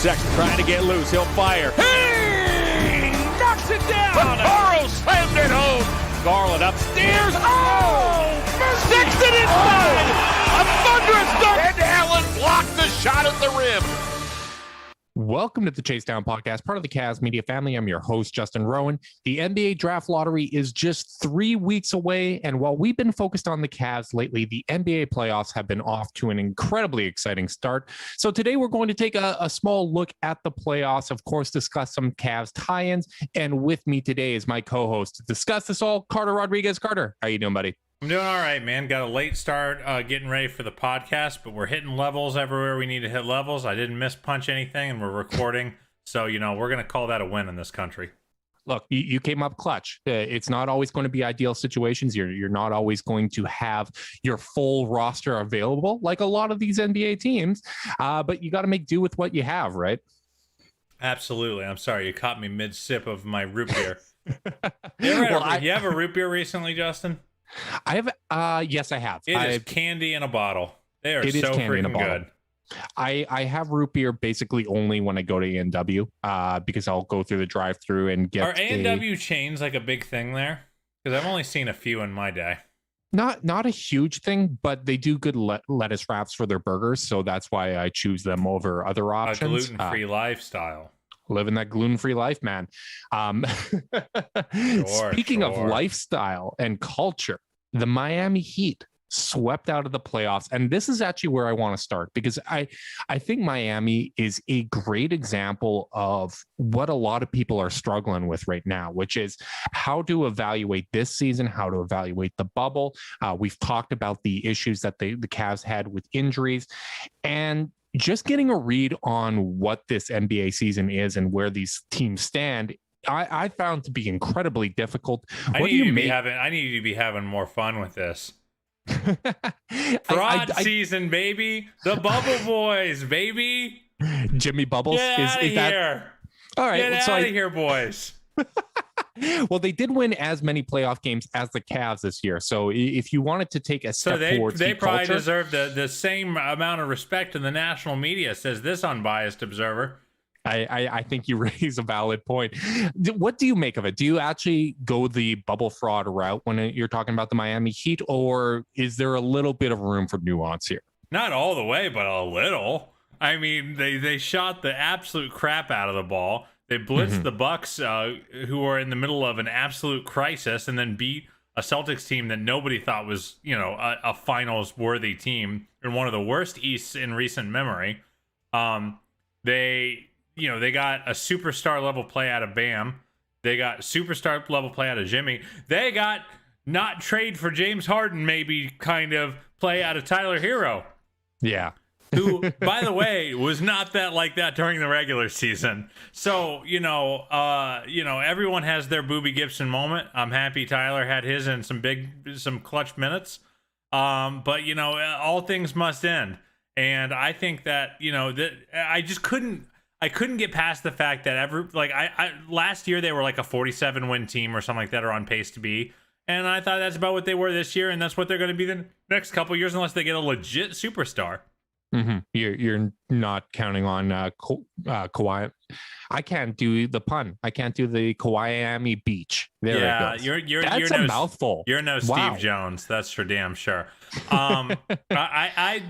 Sexton trying to get loose. He'll fire. Hey! Knocks it down. Carl slammed it home. Garland upstairs. Oh! Sexton inside. A thunderous dunk. And Allen blocked the shot at the rim. Welcome to the Chase Down Podcast, part of the Cavs Media family. I'm your host, Justin Rowan. The NBA Draft Lottery is just 3 weeks away, and while we've been focused on the Cavs lately, the NBA playoffs have been off to an incredibly exciting start. So today we're going to take a small look at the playoffs, of course, discuss some Cavs tie-ins, and with me today is my co-host to discuss this all, Carter Rodriguez. Carter, how you doing, buddy? I'm doing all right, man. Got a late start getting ready for the podcast, but we're hitting levels everywhere we need to hit levels. I didn't miss punch anything, and we're recording. So, we're going to call that a win in this country. Look, you came up clutch. It's not always going to be ideal situations. You're not always going to have your full roster available like a lot of these NBA teams, but you got to make do with what you have, right? Absolutely. I'm sorry. You caught me mid-sip of my root beer. You have a root beer recently, Justin? I have, yes, I have. It is candy in a bottle. They are so freaking good. I have root beer basically only when I go to A&W, because I'll go through the drive-through and get. Are A&W chains like a big thing there? Because I've only seen a few in my day. Not a huge thing, but they do good lettuce wraps for their burgers, so that's why I choose them over other options. A gluten-free lifestyle. Living that gluten-free life, man. Speaking of lifestyle and culture, the Miami Heat swept out of the playoffs. And this is actually where I want to start, because I think Miami is a great example of what a lot of people are struggling with right now, which is how to evaluate this season, how to evaluate the bubble. We've talked about the issues that the Cavs had with injuries, and just getting a read on what this NBA season is and where these teams stand, I found to be incredibly difficult. I need you to be having more fun with this. Fraud season, baby. The Bubble Boys, baby. Jimmy Bubbles. Get out of here. All right. Get out of here, boys. Well, they did win as many playoff games as the Cavs this year. So if you wanted to take a step forward, they probably deserve the same amount of respect in the national media, says this unbiased observer. I think you raise a valid point. What do you make of it? Do you actually go the bubble fraud route when you're talking about the Miami Heat, or is there a little bit of room for nuance here? Not all the way, but a little. I mean, they shot the absolute crap out of the ball. They blitzed the Bucks, who are in the middle of an absolute crisis, and then beat a Celtics team that nobody thought was, a finals-worthy team, and one of the worst Easts in recent memory. They got a superstar level play out of Bam. They got superstar level play out of Jimmy. They got not trade for James Harden maybe kind of play out of Tyler Hero. Yeah. Who, by the way, was not that like that during the regular season. So, everyone has their Boobie Gibson moment. I'm happy Tyler had his in some clutch minutes. But all things must end. And I think that, that I just couldn't get past the fact that last year they were like a 47 win team or something like that, or on pace to be. And I thought that's about what they were this year. And that's what they're going to be the next couple of years, unless they get a legit superstar. Mm-hmm. You're not counting on Kawhi. I can't do the pun. I can't do the Kawhi Beach. There it goes. You're a mouthful. You're no Steve Jones. That's for damn sure. I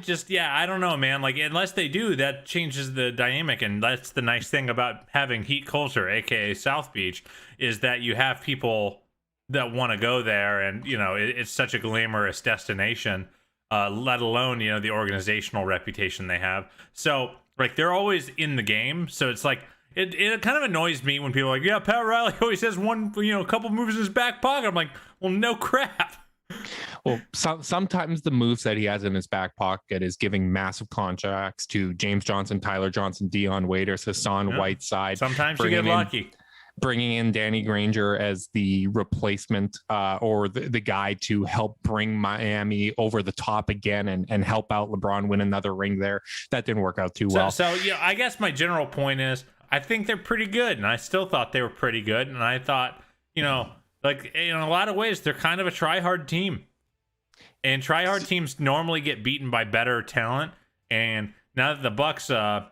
don't know, man. Like, unless they do, that changes the dynamic, and that's the nice thing about having Heat culture, aka South Beach, is that you have people that want to go there, and it's such a glamorous destination. Let alone, the organizational reputation they have. So, like, they're always in the game. So it's like, it kind of annoys me when people are like, yeah, Pat Riley always has one, a couple moves in his back pocket. I'm like, well, no crap. Well, sometimes the moves that he has in his back pocket is giving massive contracts to James Johnson, Tyler Johnson, Dion Waiters, Hassan Whiteside. Sometimes you get lucky. Bringing in Danny Granger as the replacement or the guy to help bring Miami over the top again and help out LeBron win another ring there. That didn't work out too well. So I guess my general point is I think they're pretty good, and I still thought they were pretty good. And I thought, in a lot of ways, they're kind of a try-hard team. And try-hard teams normally get beaten by better talent. And now that the Bucks have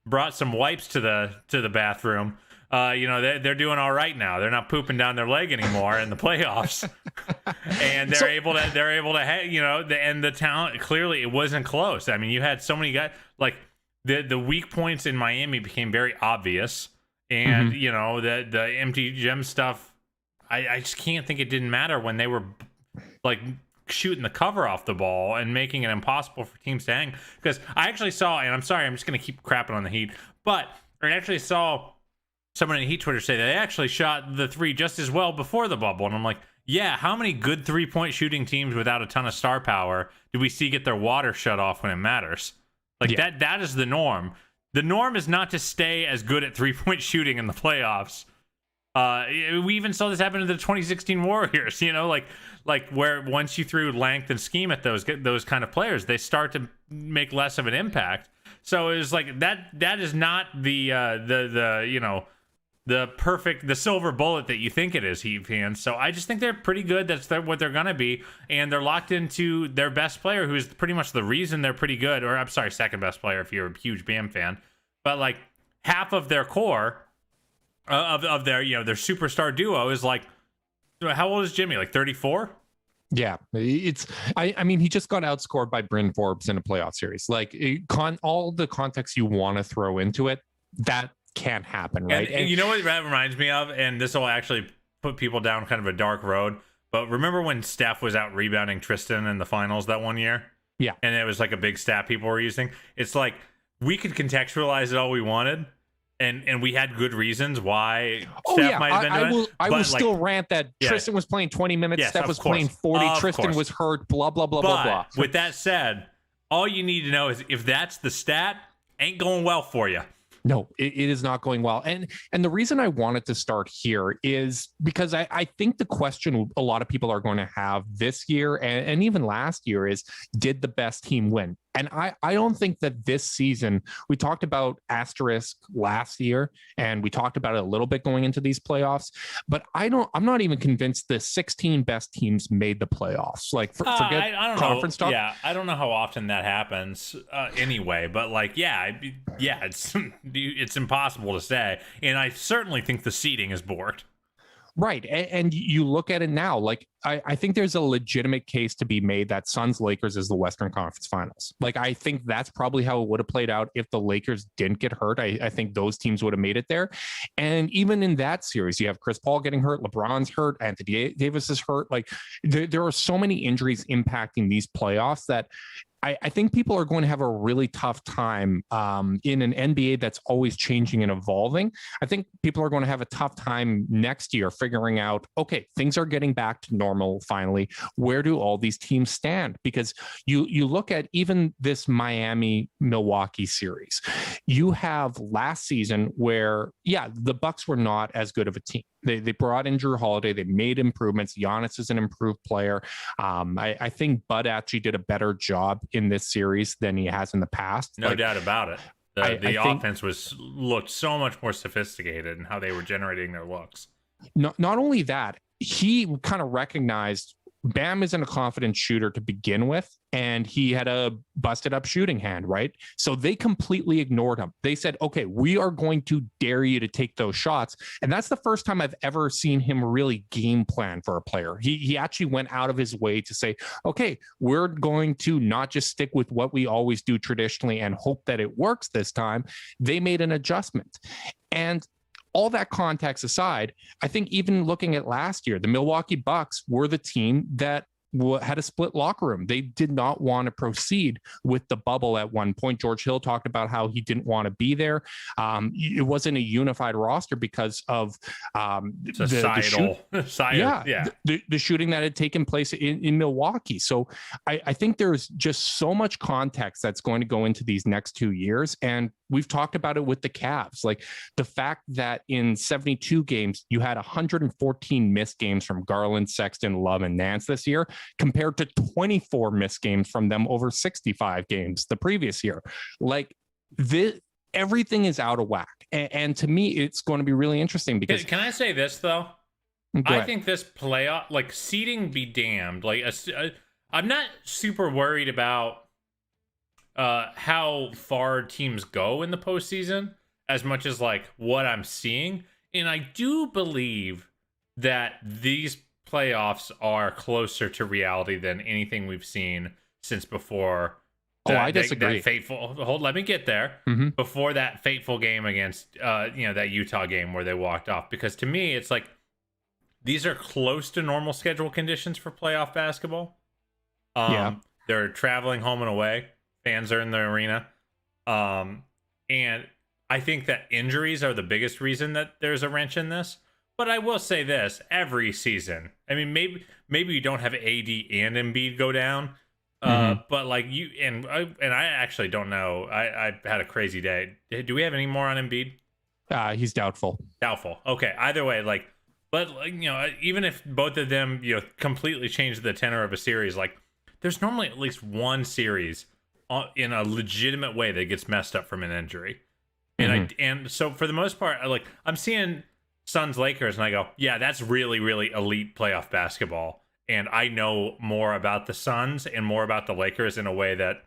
brought some wipes to the bathroom, they're doing all right now. They're not pooping down their leg anymore in the playoffs, and they're able to, and the talent, clearly it wasn't close. I mean, you had so many guys, like the weak points in Miami became very obvious, and the empty gem stuff. I just can't think it didn't matter when they were like shooting the cover off the ball and making it impossible for teams to hang. Because I actually saw, and I'm sorry, I'm just going to keep crapping on the Heat, but I actually saw someone in Heat Twitter say that they actually shot the three just as well before the bubble. And I'm like, yeah, how many good 3-point shooting teams without a ton of star power do we see get their water shut off when it matters? Like that is the norm. The norm is not to stay as good at 3-point shooting in the playoffs. We even saw this happen to the 2016 Warriors, like where once you threw length and scheme at those kind of players, they start to make less of an impact. So it was like that is not the silver bullet that you think it is, Heat fans. So I just think they're pretty good. That's what they're going to be. And they're locked into their best player, who is pretty much the reason they're pretty good. Or I'm sorry, second best player if you're a huge Bam fan. But like half of their core of their their superstar duo is like, how old is Jimmy? Like 34? Yeah, I mean, he just got outscored by Bryn Forbes in a playoff series. Like, all the context you want to throw into it, that can't happen, right? And you know what that reminds me of? And this will actually put people down kind of a dark road. But remember when Steph was out rebounding Tristan in the finals that one year? Yeah. And it was like a big stat people were using. It's like, we could contextualize it all we wanted. And we had good reasons why Steph might have been doing it. I will still rant that Tristan was playing 20 minutes, Steph was playing 40, Tristan was hurt, blah, blah, blah, blah, blah. With that said, all you need to know is if that's the stat, ain't going well for you. No, it is not going well. And the reason I wanted to start here is because I think the question a lot of people are going to have this year and even last year is, did the best team win? And I don't think that this season, we talked about asterisk last year, and we talked about it a little bit going into these playoffs, but I'm not even convinced the 16 best teams made the playoffs. Like forget I don't conference know. talk. Yeah, I don't know how often that happens anyway, but like, it's impossible to say. And I certainly think the seeding is borked. Right. And you look at it now, like I think there's a legitimate case to be made that Suns Lakers is the Western Conference Finals. Like, I think that's probably how it would have played out if the Lakers didn't get hurt. I think those teams would have made it there. And even in that series, you have Chris Paul getting hurt, LeBron's hurt, Anthony Davis is hurt. Like, there are so many injuries impacting these playoffs that I think people are going to have a really tough time in an NBA that's always changing and evolving. I think people are going to have a tough time next year figuring out, okay, things are getting back to normal finally. Where do all these teams stand? Because you look at even this Miami-Milwaukee series. You have last season where, the Bucks were not as good of a team. They brought in Drew Holiday. They made improvements. Giannis is an improved player. I think Bud actually did a better job in this series than he has in the past. No doubt about it. The I offense looked so much more sophisticated in how they were generating their looks. Not only that, he kind of recognized Bam isn't a confident shooter to begin with, and he had a busted up shooting hand, right? So they completely ignored him. They said, okay, we are going to dare you to take those shots. And that's the first time I've ever seen him really game plan for a player. He actually went out of his way to say, okay, we're going to not just stick with what we always do traditionally and hope that it works this time. They made an adjustment. And all that context aside, I think even looking at last year, the Milwaukee Bucks were the team that had a split locker room. They did not want to proceed with the bubble at one point. George Hill talked about how he didn't want to be there. It wasn't a unified roster because of the shooting that had taken place in Milwaukee. So I think there's just so much context that's going to go into these next 2 years. And we've talked about it with the Cavs, like the fact that in 72 games, you had 114 missed games from Garland, Sexton, Love, and Nance this year, compared to 24 missed games from them over 65 games the previous year. Like, everything is out of whack. And to me, it's going to be really interesting because... Can I say this, though? I think this playoff, like, seeding be damned. Like, I'm not super worried about how far teams go in the postseason as much as like what I'm seeing. And I do believe that these playoffs are closer to reality than anything we've seen since before. I disagree. That fateful. Let me get there. Mm-hmm. Before that fateful game against, that Utah game where they walked off. Because to me, it's like these are close to normal schedule conditions for playoff basketball. They're traveling home and away. Fans are in the arena. And I think that injuries are the biggest reason that there's a wrench in this. But I will say this, every season, I mean, maybe you don't have AD and Embiid go down, but like you, and I actually don't know. I had a crazy day. Do we have any more on Embiid? He's doubtful. Doubtful. Okay. Either way, even if both of them, completely change the tenor of a series, like there's normally at least one series in a legitimate way that gets messed up from an injury. And so for the most part, I'm seeing Suns Lakers and I go, yeah, that's really, really elite playoff basketball. And I know more about the Suns and more about the Lakers in a way that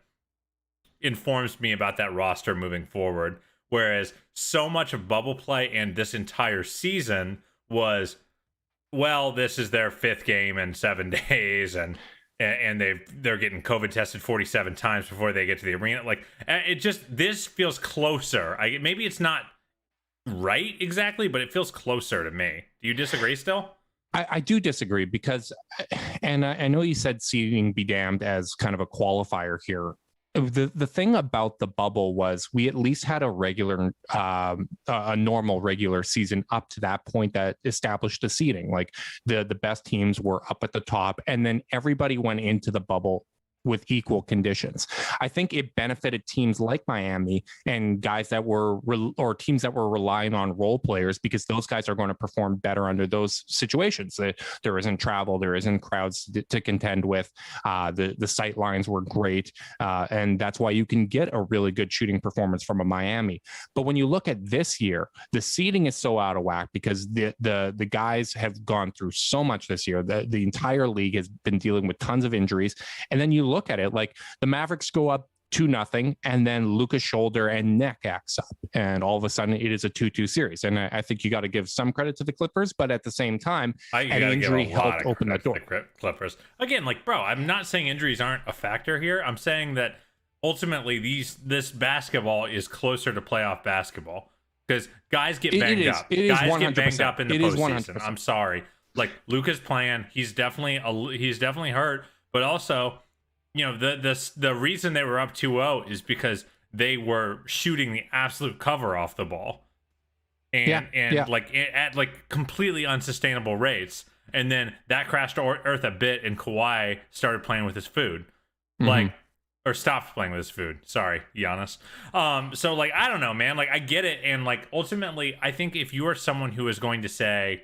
informs me about that roster moving forward. Whereas so much of bubble play and this entire season was, well, this is their 5th game in 7 days and they're getting COVID tested 47 times before they get to the arena. Like this feels closer. Maybe it's not right exactly, but it feels closer to me. Do you disagree still? I do disagree because, and I know you said seeding be damned as kind of a qualifier here. The thing about the bubble was we at least had a regular, a normal regular season up to that point that established the seeding. Like the best teams were up at the top, and then everybody went into the bubble with equal conditions. I think it benefited teams like Miami and guys that were or teams that were relying on role players because those guys are going to perform better under those situations. There isn't travel, there isn't crowds to contend with. The sight lines were great, and that's why you can get a really good shooting performance from a Miami. But when you look at this year, the seeding is so out of whack because the guys have gone through so much this year. The entire league has been dealing with tons of injuries, and then you look at it like the Mavericks go up 2-0 and then Luka's shoulder and neck acts up and all of a sudden it is a 2-2 series. And I think you got to give some credit to the Clippers, but at the same time, an injury helped open that door. Clippers again, bro, I'm not saying injuries aren't a factor here. I'm saying that ultimately this basketball is closer to playoff basketball because guys get banged up. Guys get banged up in the postseason. I'm sorry. Like Luka's playing, he's definitely hurt, but also the reason they were up 2-0 is because they were shooting the absolute cover off the ball and at completely unsustainable rates. And then that crashed to earth a bit and Kawhi started playing with his food, or stopped playing with his food. Sorry, Giannis. So I don't know, man. I get it. And ultimately, I think if you are someone who is going to say,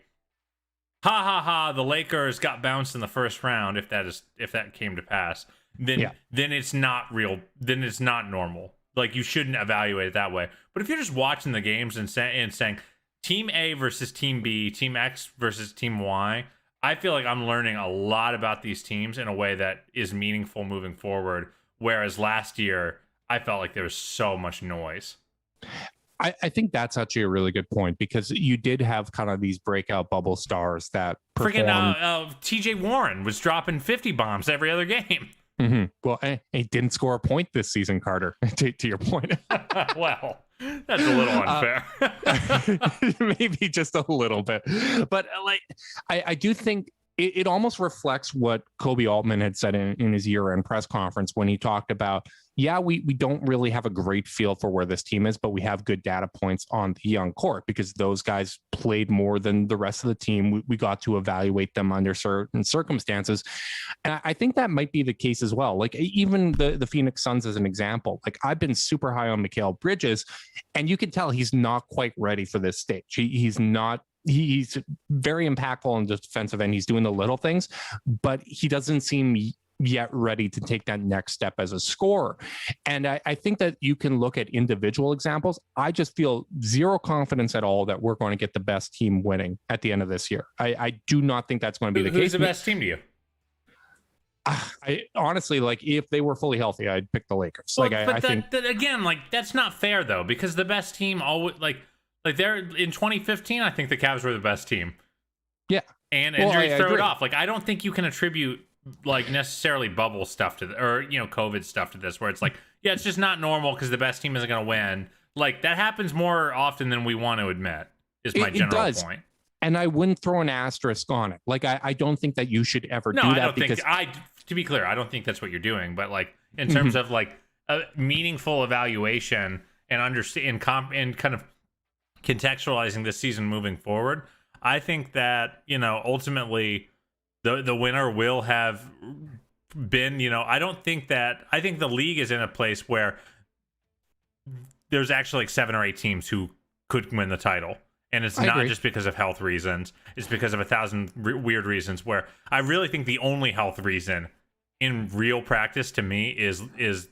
ha ha ha, the Lakers got bounced in the first round, if that came to pass, then it's not real. Then it's not normal. You shouldn't evaluate it that way. But if you're just watching the games and saying Team A versus Team B, Team X versus Team Y, I feel like I'm learning a lot about these teams in a way that is meaningful moving forward. Whereas last year, I felt like there was so much noise. I think that's actually a really good point because you did have kind of these breakout bubble stars that performed. Freaking TJ Warren was dropping 50 bombs every other game. Mm-hmm. Well, he didn't score a point this season, Carter, to your point. Well, that's a little unfair. Maybe just a little bit. But I do think it almost reflects what Kobe Altman had said in his year-end press conference when he talked about, we don't really have a great feel for where this team is, but we have good data points on the young court because those guys played more than the rest of the team. We got to evaluate them under certain circumstances. And I think that might be the case as well. Even the Phoenix Suns as an example, I've been super high on Mikal Bridges and you can tell he's not quite ready for this stage. He's very impactful on the defensive end. He's doing the little things, but he doesn't seem yet ready to take that next step as a scorer. And I think that you can look at individual examples. I just feel zero confidence at all that we're going to get the best team winning at the end of this year. I do not think that's going to be the case. Who's the best team to you? I honestly, like, if they were fully healthy, I'd pick the Lakers. Well, Like, but I think that again, like that's not fair though, because the best team always like they're in 2015. I think the Cavs were the best team. yeah. And Well, injuries I throw it agree. off. Like I don't think you can attribute like necessarily bubble stuff to or COVID stuff to this, where it's like yeah, it's just not normal because the best team isn't going to win. Like that happens more often than we want to admit. Is my general point. And I wouldn't throw an asterisk on it. Like, I don't think that you should ever No, do that. I don't because think to be clear, I don't think that's what you're doing. But like in terms of like a meaningful evaluation and understand and kind of contextualizing this season moving forward, I think that ultimately the winner will have been. I think the league is in a place where there's actually like 7 or 8 teams who could win the title. And it's not just because of health reasons. It's because of 1,000 weird reasons where I really think the only health reason in real practice to me is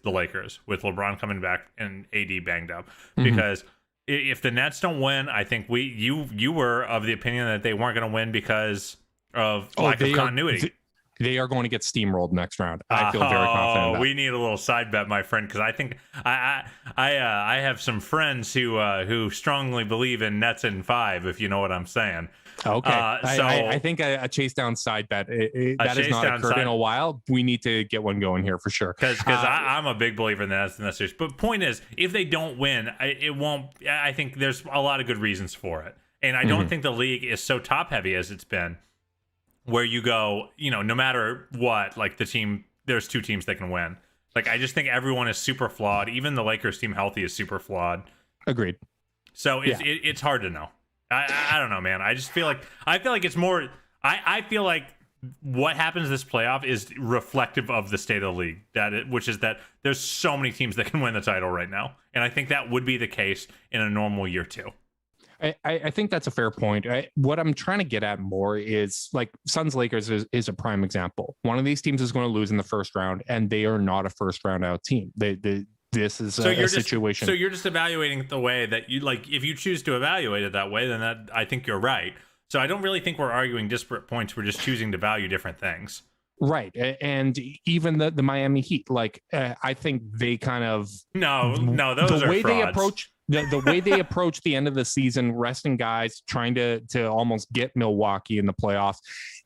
the Lakers with LeBron coming back and AD banged up. Because if the Nets don't win, I think you were of the opinion that they weren't going to win because of lack of continuity. They are going to get steamrolled next round. I feel very confident. We need a little side bet, my friend, because I think I have some friends who strongly believe in Nets in 5, if you know what I'm saying. Okay, so I think a chase down side bet that has not occurred in a while. We need to get one going here for sure. Because I'm a big believer in the Nets in that series. But point is, if they don't win, it won't. I think there's a lot of good reasons for it, and I don't think the league is so top heavy as it's been. Where you go, no matter what, like there's 2 teams that can win. Like I just think everyone is super flawed. Even the Lakers team healthy is super flawed. Agreed. So it's hard to know. I don't know, man. I feel like it's more. I feel like what happens this playoff is reflective of the state of the league. Which is that there's so many teams that can win the title right now, and I think that would be the case in a normal year too. I think that's a fair point. What I'm trying to get at more is like Suns Lakers is a prime example. One of these teams is going to lose in the first round, and they are not a first round out team. This is a situation. So you're just evaluating it the way that you like. If you choose to evaluate it that way, then I think you're right. So I don't really think we're arguing disparate points. We're just choosing to value different things. Right. And even the Miami Heat, like I think they kind of no, those the are way frauds. they approach. The way they approach the end of the season, resting guys, trying to almost get Milwaukee in the playoffs,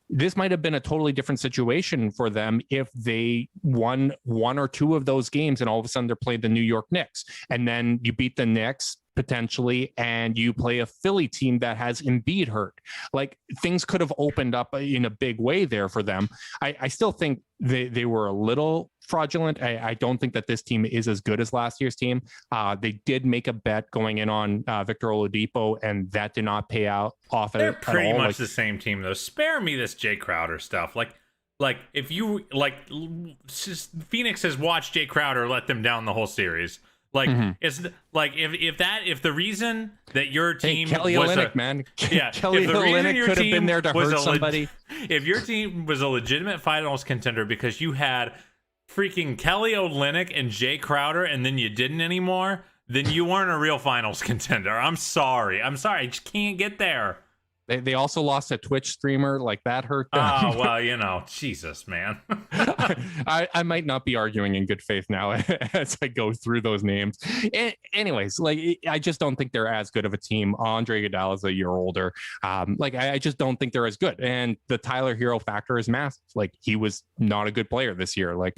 this might have been a totally different situation for them if they won 1 or 2 of those games and all of a sudden they're playing the New York Knicks. And then you beat the Knicks potentially, and you play a Philly team that has Embiid hurt. Like things could have opened up in a big way there for them. I still think they were a little fraudulent. I don't think that this team is as good as last year's team. They did make a bet going in on Victor Oladipo, and that did not pay off. They're pretty much like, the same team, though. Spare me this Jay Crowder stuff. Like if you Phoenix has watched Jay Crowder let them down the whole series. Like it's like if the reason that your team Kelly was Olynyk, man, Kelly Olynyk could have been there to hurt somebody. If your team was a legitimate finals contender because you had freaking Kelly Olynyk and Jay Crowder, and then you didn't anymore, then you weren't a real finals contender. I'm sorry. I just can't get there. They also lost a Twitch streamer, like that hurt them. Oh, well, Jesus, man. I might not be arguing in good faith now as I go through those names. Anyways, like I just don't think they're as good of a team. Andre Iguodala is a year older. I just don't think they're as good. And the Tyler Hero factor is massive. Like he was not a good player this year. Like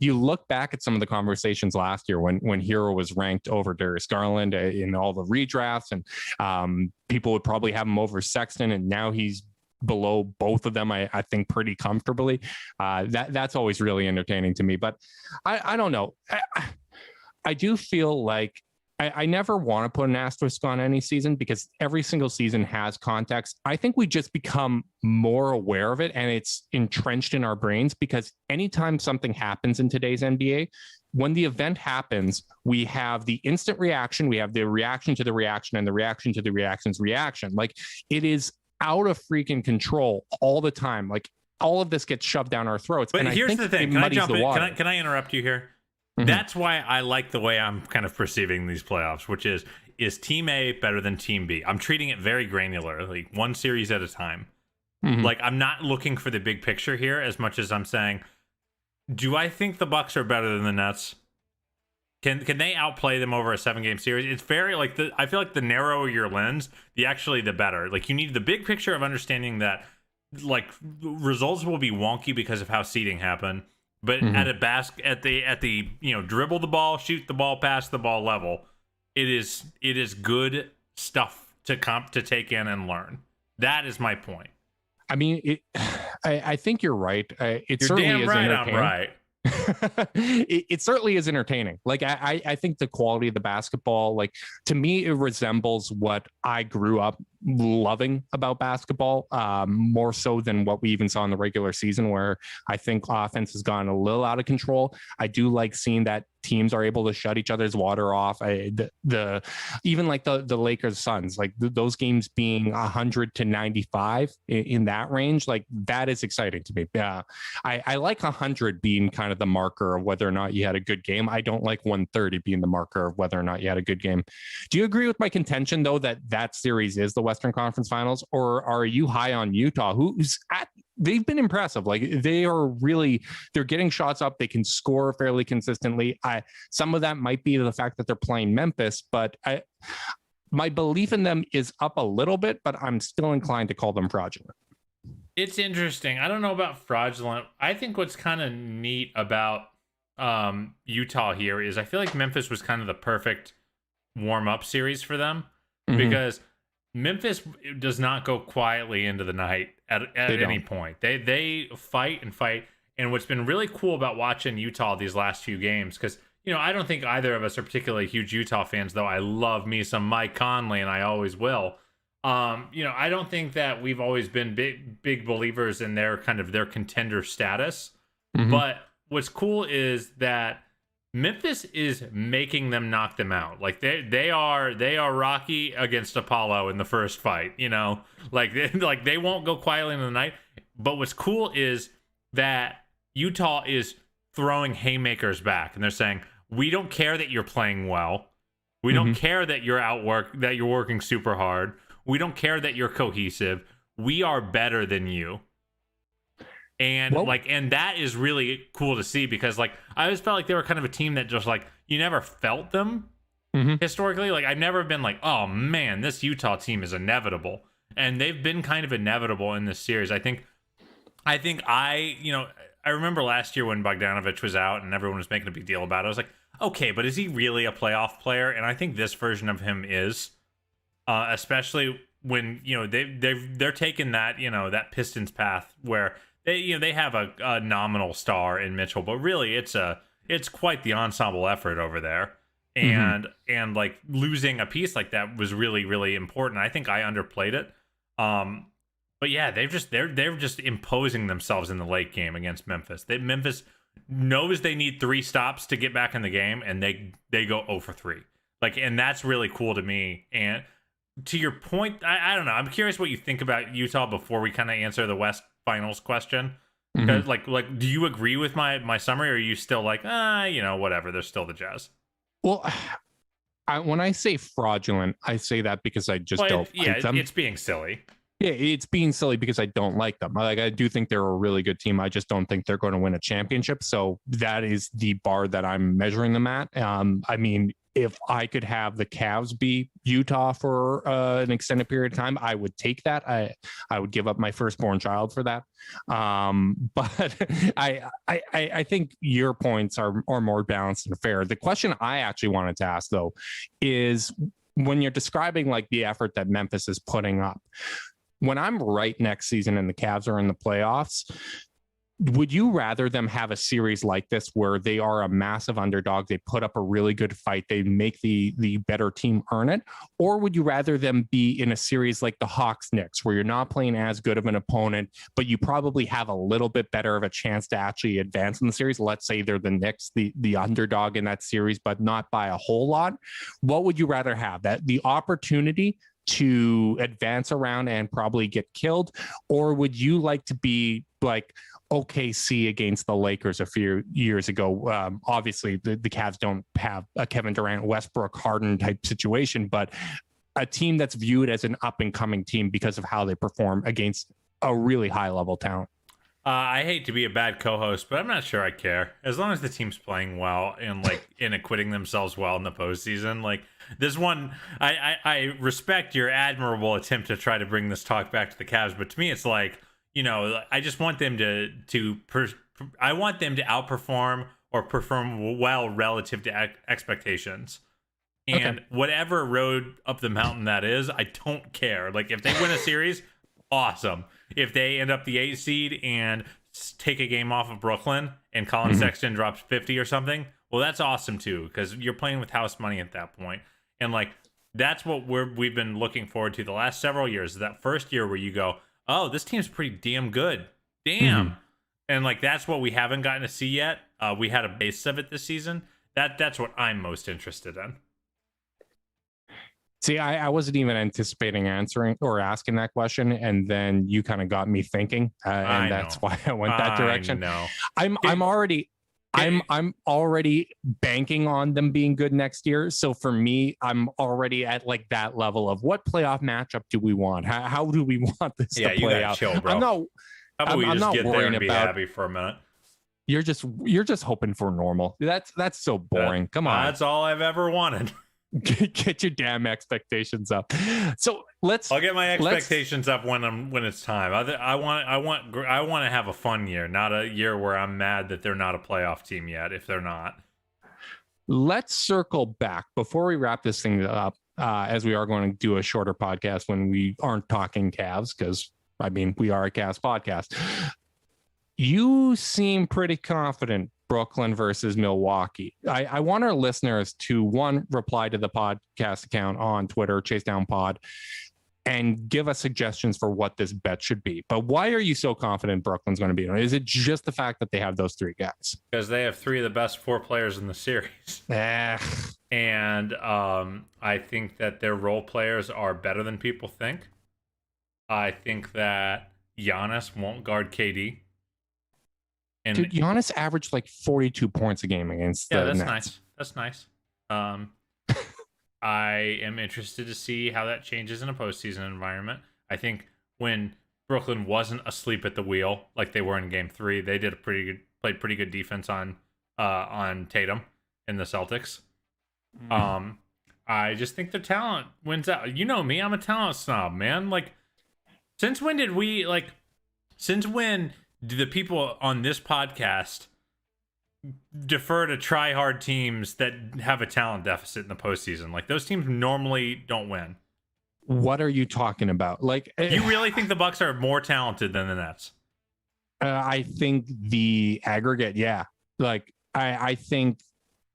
you look back at some of the conversations last year when Hero was ranked over Darius Garland in all the redrafts, and people would probably have him over Sexton, and now he's below both of them, I think, pretty comfortably. That's always really entertaining to me. But I don't know. I do feel like I never want to put an asterisk on any season because every single season has context. I think we just become more aware of it, and it's entrenched in our brains because anytime something happens in today's NBA, when the event happens, we have the instant reaction, we have the reaction to the reaction, and the reaction to the reaction's reaction. Like it is out of freaking control all the time. Like all of this gets shoved down our throats. But and here's I think the thing. Can I jump in? Can I interrupt you here? Mm-hmm. That's why I like the way I'm kind of perceiving these playoffs, which is Team A better than Team B? I'm treating it very granularly, one series at a time. Mhm. Like, I'm not looking for the big picture here as much as I'm saying, do I think the Bucks are better than the Nets? Can they outplay them over a 7-game series? It's very like I feel like the narrower your lens, the better. Like, you need the big picture of understanding that like results will be wonky because of how seeding happen. But at the dribble the ball, shoot the ball, pass the ball level, it is good stuff to take in and learn. That is my point. I mean, I think you're right. It You're certainly damn is right. entertaining. I'm right. It certainly is entertaining. Like I think the quality of the basketball, like to me, it resembles what I grew up loving about basketball, more so than what we even saw in the regular season, where I think offense has gone a little out of control. I do like seeing that teams are able to shut each other's water off. Even like the Lakers Suns, like those games being 100-95 in that range, like that is exciting to me. Yeah, I like 100 being kind of the marker of whether or not you had a good game. I don't like 130 being the marker of whether or not you had a good game. Do you agree with my contention though that series is the Western Conference Finals, or are you high on Utah, they've been impressive. Like they're getting shots up. They can score fairly consistently. Some of that might be the fact that they're playing Memphis, but my belief in them is up a little bit, but I'm still inclined to call them fraudulent. It's interesting. I don't know about fraudulent. I think what's kind of neat about Utah here is I feel like Memphis was kind of the perfect warm-up series for them because Memphis does not go quietly into the night at any point. They fight and fight. And what's been really cool about watching Utah these last few games, because, I don't think either of us are particularly huge Utah fans, though I love me some Mike Conley, and I always will. I don't think that we've always been big believers in their contender status. But what's cool is that Memphis is making them knock them out. Like they are Rocky against Apollo in the first fight, like they won't go quietly in the night. But what's cool is that Utah is throwing haymakers back, and they're saying, we don't care that you're playing well. We don't care that that you're working super hard. We don't care that you're cohesive. We are better than you. And and that is really cool to see, because I always felt like they were kind of a team that just you never felt them historically. I've never been like, oh man, this Utah team is inevitable. And they've been kind of inevitable in this series. I remember last year when Bogdanovich was out and everyone was making a big deal about it. I was like, okay, but is he really a playoff player? And I think this version of him is, especially when, they're taking that, that Pistons path where they have a nominal star in Mitchell, but really it's quite the ensemble effort over there. And losing a piece like that was really, really important. I think I underplayed it. But yeah, they're just imposing themselves in the late game against Memphis. Memphis knows they need 3 stops to get back in the game, and they go 0 for 3. And that's really cool to me. And to your point, I don't know. I'm curious what you think about Utah before we kind of answer the West Finals question. Because do you agree with my summary, or are you still whatever? They're still the Jazz. Well, when I say fraudulent, I say that because I just don't like them. It's being silly. Yeah, it's being silly because I don't like them. I do think they're a really good team. I just don't think they're going to win a championship. So that is the bar that I'm measuring them at. I mean, if I could have the Cavs be Utah for an extended period of time, I would take that. I would give up my firstborn child for that. But I think your points are more balanced and fair. The question I actually wanted to ask, though, is when you're describing the effort that Memphis is putting up, when I'm right next season and the Cavs are in the playoffs, would you rather them have a series like this where they are a massive underdog, they put up a really good fight, they make the better team earn it? Or would you rather them be in a series like the Hawks-Knicks, where you're not playing as good of an opponent, but you probably have a little bit better of a chance to actually advance in the series? Let's say they're the Knicks, the underdog in that series, but not by a whole lot. What would you rather have? That the opportunity to advance around and probably get killed? Or would you like to be like OKC against the Lakers a few years ago? Obviously, the Cavs don't have a Kevin Durant, Westbrook, Harden type situation, but a team that's viewed as an up-and-coming team because of how they perform against a really high level talent. I hate to be a bad co-host, but I'm not sure I care. As long as the team's playing well and like and acquitting themselves well in the postseason, like this one, I respect your admirable attempt to try to bring this talk back to the Cavs, but to me, it's like, you know, I just want them I want them to outperform or perform well relative to expectations. And whatever road up the mountain that is, I don't care. Like if they win a series, awesome. If they end up the 8th seed and take a game off of Brooklyn and Colin Sexton drops 50 or something, well, that's awesome too, because you're playing with house money at that point. And like that's what we've been looking forward to the last several years. That first year where you go, oh, this team's pretty damn good. Damn. And like that's what we haven't gotten to see yet. We had a base of it this season. That's what I'm most interested in. See, I wasn't even anticipating answering or asking that question, and then you kind of got me thinking, and that's why I went that direction. I'm already banking on them being good next year. So for me, I'm already at like that level of what playoff matchup do we want? How do we want this to play out? Chill, bro. I'm not. How about we I'm just not get there worrying and be about. happy for a minute? You're just hoping for normal. That's so boring. Come on. That's all I've ever wanted. Get your damn expectations up. So I'll get my expectations up when it's time. I want to have a fun year, not a year where I'm mad that they're not a playoff team yet. If they're not, let's circle back before we wrap this thing up, as we are going to do a shorter podcast when we aren't talking Cavs, because I mean we are a Cavs podcast. You seem pretty confident Brooklyn versus Milwaukee. I want our listeners to reply to the podcast account on Twitter, ChaseDownPod, and give us suggestions for what this bet should be. But why are you so confident Brooklyn's going to be? Is it just the fact that they have those three guys? Because they have three of the best 4 players in the series. And I think that their role players are better than people think. I think that Giannis won't guard KD. And dude, Giannis averaged like 42 points a game against the Nets. Nice. That's nice. I am interested to see how that changes in a postseason environment. I think when Brooklyn wasn't asleep at the wheel like they were in Game 3, they played pretty good defense on Tatum in the Celtics. I just think their talent wins out. You know me, I'm a talent snob, man. Like, since when do the people on this podcast defer to try-hard teams that have a talent deficit in the postseason? Like, those teams normally don't win. What are you talking about? Like, you really think the Bucks are more talented than the Nets? I think the aggregate, yeah. Like, I think,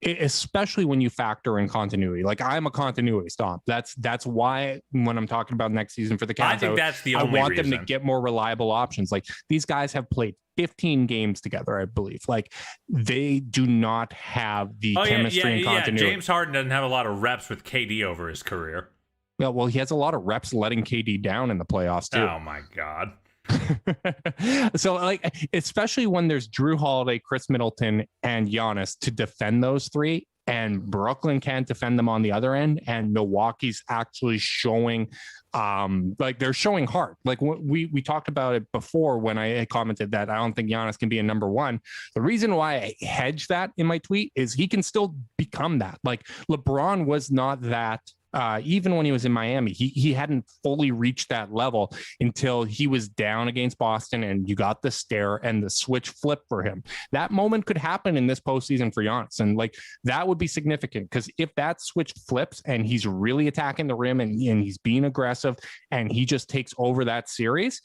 especially when you factor in continuity. Like, I'm a continuity stomp. That's why when I'm talking about next season for the Cavs, I think that's the only I want reason. them to get more reliable options. Like, these guys have played 15 games together, I believe. Like, they do not have the chemistry and continuity. James Harden doesn't have a lot of reps with KD over his career. Yeah, well, he has a lot of reps letting KD down in the playoffs too. Oh my God. So, like, especially when there's Drew Holiday, Chris Middleton, and Giannis to defend those three, and Brooklyn can't defend them on the other end, and Milwaukee's actually showing, like, they're showing heart. Like, we talked about it before when I commented that I don't think Giannis can be a number one. The reason why I hedged that in my tweet is he can still become that. Like, LeBron was not that. Even when he was in Miami, he hadn't fully reached that level until he was down against Boston and you got the stare and the switch flip for him. That moment could happen in this postseason for Giannis. And like, that would be significant, because if that switch flips and he's really attacking the rim and he's being aggressive and he just takes over that series,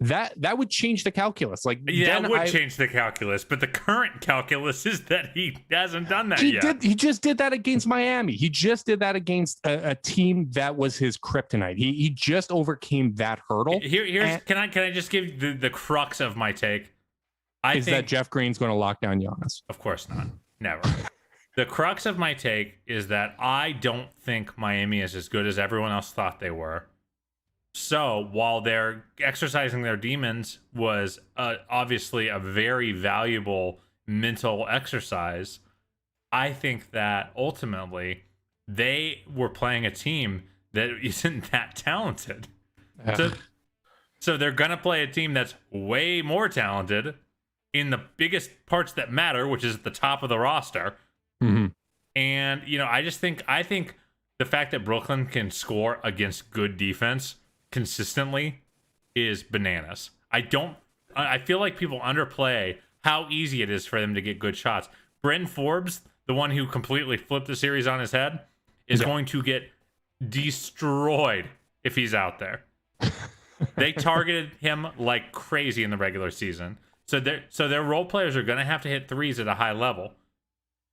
that would change the calculus. Like, yeah, it would change the calculus, but the current calculus is that he hasn't done that yet. He just did that against Miami. He just did that against a team that was his kryptonite. He just overcame that hurdle. Can I just give the crux of my take? I think that Jeff Green's going to lock down Giannis. Of course not. Never. The crux of my take is that I don't think Miami is as good as everyone else thought they were. So while they're exercising their demons was obviously a very valuable mental exercise, I think that ultimately they were playing a team that isn't that talented. So they're going to play a team that's way more talented in the biggest parts that matter, which is at the top of the roster. Mm-hmm. And, I think the fact that Brooklyn can score against good defense consistently is bananas. I feel like people underplay how easy it is for them to get good shots. Bryn Forbes, the one who completely flipped the series on his head, is going to get destroyed if he's out there. They targeted him like crazy in the regular season. So their role players are going to have to hit threes at a high level.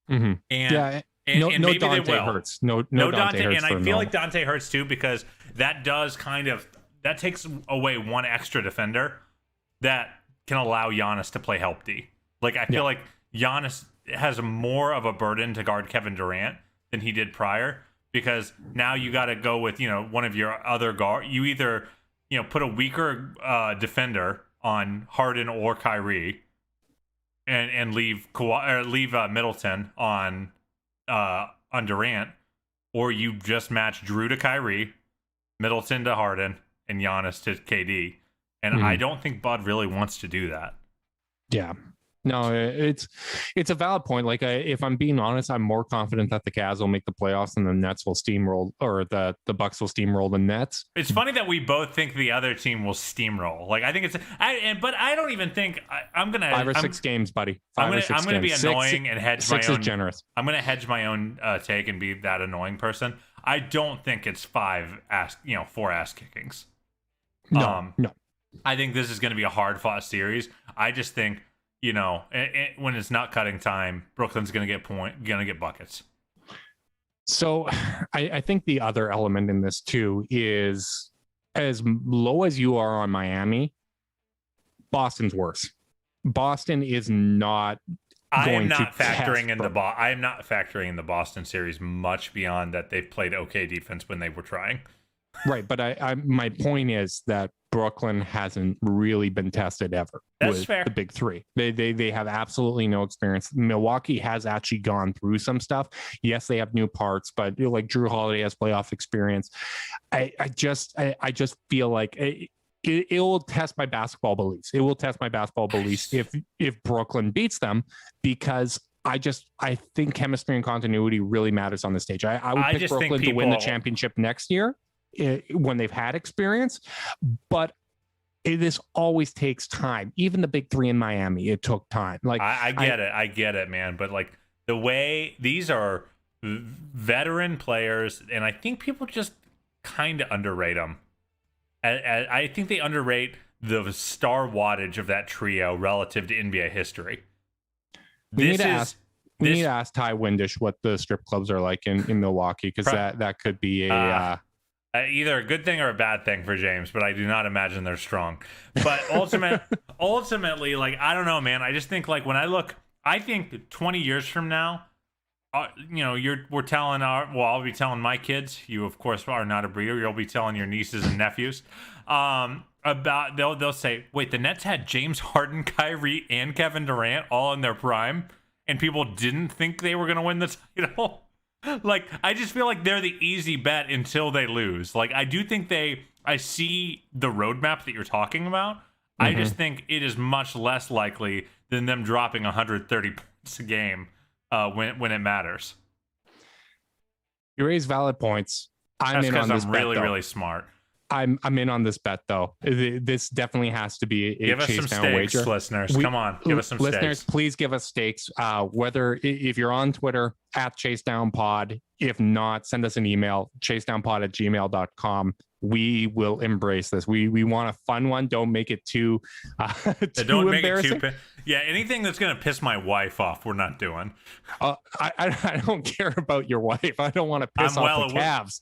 Mm-hmm. And no maybe Dante they will. Hurts. No Dante Hurts. And I feel like Dante Hurts too, because that takes away one extra defender that can allow Giannis to play help D. Like, I feel like Giannis has more of a burden to guard Kevin Durant than he did prior, because now you got to go with, one of your other guard. You either, put a weaker defender on Harden or Kyrie and leave Middleton on Durant, or you just match Drew to Kyrie, Middleton to Harden, and Giannis to KD. And I don't think Bud really wants to do that. Yeah. No, it's a valid point. Like, if I'm being honest, I'm more confident that the Cavs will make the playoffs and the Nets will steamroll, or the Bucks will steamroll the Nets. It's funny that we both think the other team will steamroll. Like, I think but I don't even think I'm gonna 5 or 6 games, buddy. I'm gonna be annoying and hedge my own. 6 is generous. I'm gonna hedge my own take and be that annoying person. I don't think it's 4 ass kickings. No. I think this is going to be a hard-fought series. I just think, when it's not cutting time, Brooklyn's going to get buckets. So I think the other element in this too is, as low as you are on Miami, Boston's worse. Boston is not. I am not factoring in the Boston series much beyond that they've played okay defense when they were trying. Right, but my point is that Brooklyn hasn't really been tested ever. That's with fair. The big three. They have absolutely no experience. Milwaukee has actually gone through some stuff. Yes, they have new parts, but like Drew Holiday has playoff experience. I just feel like it will test my basketball beliefs. It will test my basketball beliefs if Brooklyn beats them, because I think chemistry and continuity really matters on the stage. I would pick Brooklyn to win the championship next year, when they've had experience, but this always takes time. Even the big three in Miami, it took time. Like, I get it, man. But like, the way these are veteran players, and I think people just kind of underrate them. I think they underrate the star wattage of that trio relative to NBA history. We need to ask Ty Windish what the strip clubs are like in Milwaukee, because that could be either a good thing or a bad thing for James, but I do not imagine they're strong. But ultimately, like, I don't know, man. I just think, like, when I think 20 years from now, I'll be telling my kids, you of course are not a breeder, you'll be telling your nieces and nephews, about, they'll say, wait, the Nets had James Harden, Kyrie, and Kevin Durant all in their prime, and people didn't think they were going to win the title. Like, I just feel like they're the easy bet until they lose. Like, I do think I see the roadmap that you're talking about. Mm-hmm. I just think it is much less likely than them dropping 130 points a game when it matters. You raise valid points. That's because I'm really smart. I'm in on this bet, though. This definitely has to be a chase down wager. Listeners. Come on, give us some listeners, stakes. Please give us stakes. Whether if you're on Twitter @ChaseDownPod, if not, send us an email, chasedownpod@gmail.com. We will embrace this. We want a fun one. Don't make it too don't make embarrassing. It too anything that's gonna piss my wife off, we're not doing. I don't care about your wife. I don't want to piss off the Cavs.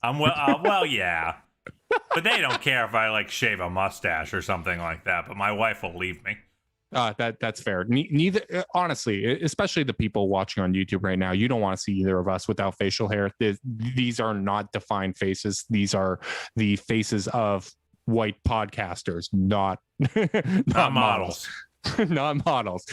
Well, yeah. But they don't care if I like shave a mustache or something like that. But my wife will leave me. That's fair. Neither, honestly, especially the people watching on YouTube right now, you don't want to see either of us without facial hair. These are not defined faces. These are the faces of white podcasters, not models. not models.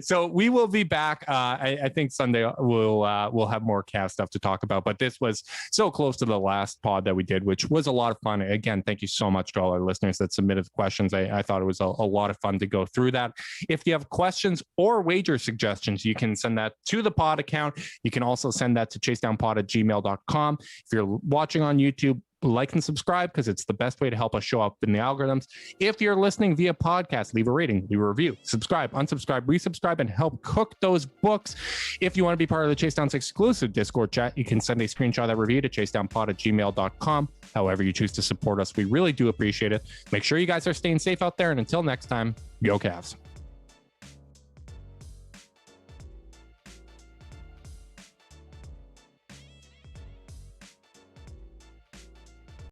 So we will be back. I think Sunday we'll have more Cavs stuff to talk about, but this was so close to the last pod that we did, which was a lot of fun. Again, thank you so much to all our listeners that submitted questions. I thought it was a lot of fun to go through that. If you have questions or wager suggestions, you can send that to the pod account. You can also send that to chasedownpod@gmail.com. If you're watching on YouTube, like and subscribe, because it's the best way to help us show up in the algorithms. If you're listening via podcast, leave a rating, leave a review, subscribe, unsubscribe, resubscribe, and help cook those books. If you want to be part of the Chase Down's exclusive Discord chat, you can send a screenshot of that review to chasedownpod@gmail.com. However you choose to support us, we really do appreciate it. Make sure you guys are staying safe out there, and until next time, go Cavs.